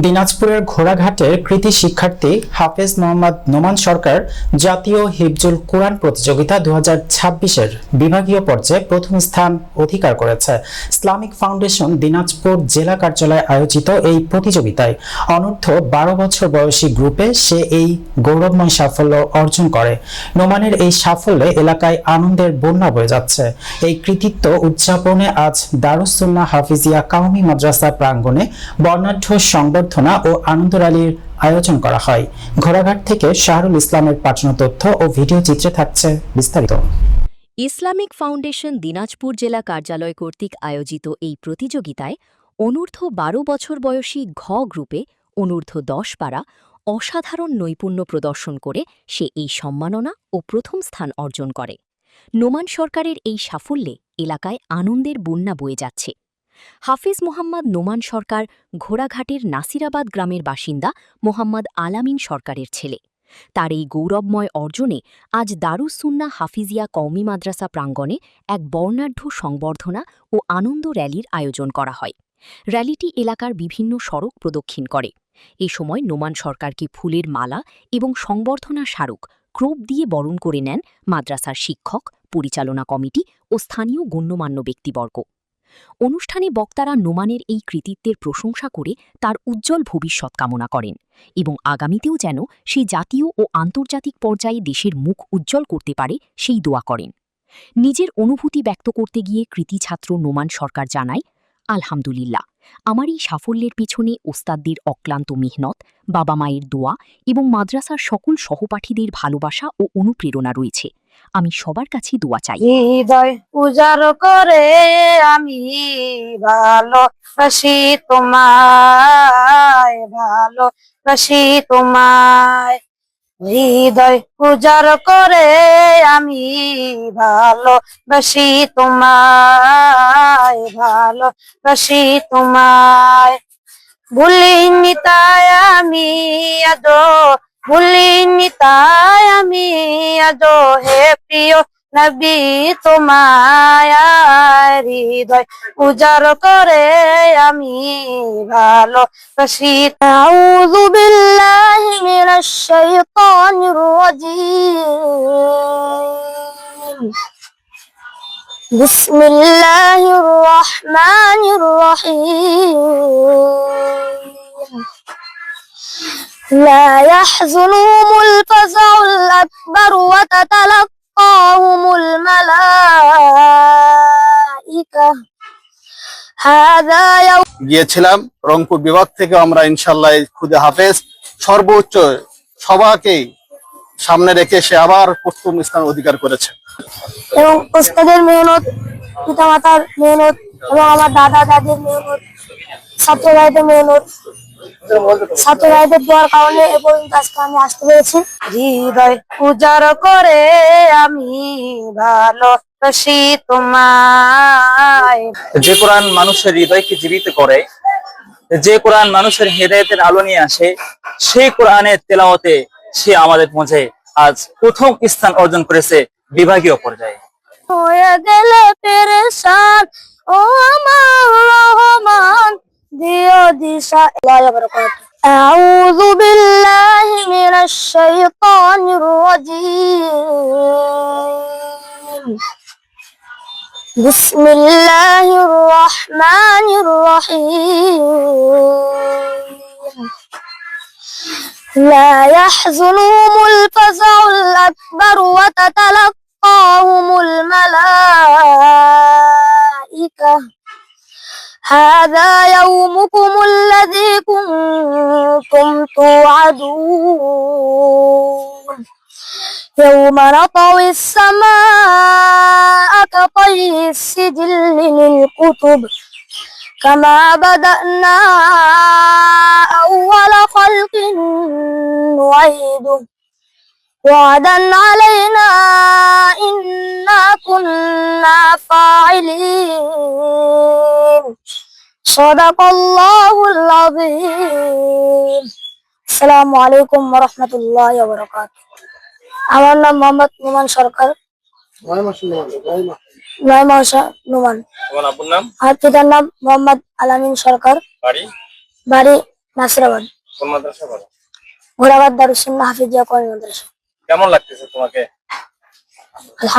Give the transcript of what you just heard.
দিনাজপুরের ঘোড়াঘাটের কৃতি শিক্ষার্থী হাফেজ মোহাম্মদ নোমান সরকার জাতীয় হিফজুল কোরআন প্রতিযোগিতা 2026-এর বিভাগীয় পর্যায়ে প্রথম স্থান অধিকার করেছে। ইসলামিক ফাউন্ডেশন দিনাজপুর জেলা কার্যালয়ে আয়োজিত এই প্রতিযোগিতায় অনূর্ধ্ব 12 বছর বয়সী গ্রুপে সে এই গৌরবময় সাফল্য অর্জন করে। নোমানের এই সাফল্যে এলাকায় আনন্দের বন্যা বয়ে যাচ্ছে। এই কৃতিত্ব উদযাপনে আজ দারুস সুন্নাহ হাফিজিয়া কাওমি মাদ্রাসা প্রাঙ্গণে বর্ণাঢ্য সংবর্ধনা ও আনন্দ র্যালির আয়োজন করা হয়। ঘোড়াঘাট থেকে শাহরুল ইসলামের পাঠানো তথ্য ও ভিডিও চিত্রে থাকছে বিস্তারিত। ইসলামিক ফাউন্ডেশন দিনাজপুর জেলা কার্যালয় কর্তৃক আয়োজিত এই প্রতিযোগিতায় অনূর্ধ্ব 12 বছর বয়সী ঘ গ্রুপে অনূর্ধ্ব 10 পারা অসাধারণ নৈপুণ্য প্রদর্শন করে সে এই সম্মাননা ও প্রথম স্থান অর্জন করে। নোমান সরকারের এই সাফল্যে এলাকায় আনন্দের বন্যা বয়ে যাচ্ছে। হাফিজ মোহাম্মদ নোমান সরকার ঘোড়াঘাটের নাসিরাবাদ গ্রামের বাসিন্দা মোহাম্মদ আলামিন সরকারের ছেলে। তার এই গৌরবময় অর্জনে আজ দারুস সুন্নাহ হাফিজিয়া কওমি মাদ্রাসা প্রাঙ্গণে এক বর্ণাঢ্য সংবর্ধনা ও আনন্দ র্যালির আয়োজন করা হয়। র্যালিটি এলাকার বিভিন্ন সড়ক প্রদক্ষিণ করে। এ সময় নোমান সরকারকে ফুলের মালা এবং সংবর্ধনা স্মারক ক্রোপ দিয়ে বরণ করে নেন মাদ্রাসার শিক্ষক, পরিচালনা কমিটি ও স্থানীয় গণ্যমান্য ব্যক্তিবর্গ। অনুষ্ঠানে বক্তারা নোমানের এই কৃতিত্বের প্রশংসা করে তার উজ্জ্বল ভবিষ্যৎ কামনা করেন এবং আগামীতেও যেন সে জাতীয় ও আন্তর্জাতিক পর্যায়ে দেশের মুখ উজ্জ্বল করতে পারে সেই দোয়া করেন। নিজের অনুভূতি ব্যক্ত করতে গিয়ে কৃতি ছাত্র নোমান সরকার জানায়, আলহামদুলিল্লাহ, আমার এই সাফল্যের পেছনে ওস্তাদদের অক্লান্ত মেহনত, বাবা মায়ের দোয়া এবং মাদ্রাসার সকল সহপাঠীদের ভালোবাসা ও অনুপ্রেরণা রয়েছে। আমি সবার কাছে দোয়া চাই। হৃদয় উজাড় করে আমি ভালোবাসি তোমায়, ভালোবাসি তোমায়। হৃদয় উজাড় করে আমি ভালোবাসি তোমায়, ভালোবাসি তোমায়। ভুলিনি তাই আমি আজো, ভুলিনি তাই আমি আজো হে প্রিয় নবী তোমায়। হৃদয় উজাড় করে আমি ভালোবাসি। আউযু বিল্লাহি মিনাশ শাইতানির রাজীম। বিসমিল্লাহির রহমানির রহিম। لا يحزنهم الفزع الأكبر وتتلقاهم الملائكة هذا يوم। গিয়েছিলাম রংপুর বিভাগ থেকে আমরা ইনশাআল্লাহ খুদে হাফেজ সর্বোচ্চ সবাইকে সামনে রেখে সে আবার প্রথম স্থান অধিকার করেছে। এবং ওস্তাদের মেহনত, পিতামাতার মেহনত এবং আমার দাদা দাদির মেহনত, ছাত্র ভাইদের মেহনত, ছাত্র ভাইদের দোয়ার কারণে এ পর্যন্ত আজকে আমি আসতে পেরেছি। হৃদয় উজাড় করে আমি ভালোবাসি তোমায়। যে কোরআন মানুষের হৃদয়কে জীবিত করে, যে কোরআন মানুষের হেদায়েতের আলো নিয়ে আসে, সেই কোরআনের তেলাওয়াতে সে আমাদের মাঝে আজ প্রথম স্থান অর্জন করেছে বিভাগীয় পর্যায়ে। হয়ে গেলে পেরেশান ও আমার রহমান, দিও দিশা। আউযু বিল্লাহি মিনাশ শাইতানির রাজীম। বিসমিল্লাহির রহমানির রহিম। لا يحزنهم الفزع الأكبر وتتلقاهم الملائكة هذا يومكم الذي كنتم توعدون يوم نطوي السماء كطي السجل للكتب كما بدأنا أول خلق نعيده وعدا علينا إنا كنا فاعلين صدق الله العظيم। السلام عليكم ورحمة الله وبركاته। আমার নাম মোহাম্মদ নোমান সরকার। নয় মাসা নোমান। তোমার আব্বুর নাম? আর পিতার নাম মোহাম্মদ আলামিন সরকার। বাড়ি? বাড়ি নাসিরাবাদ, কোন মাদ্রাসা পড়ো? ঘোড়াবাদ দারুস সুন্নাহ হাফিজিয়া কওমি মাদ্রাসা। কেমন লাগতেছে তোমাকে? আলহামদুলিল্লাহ।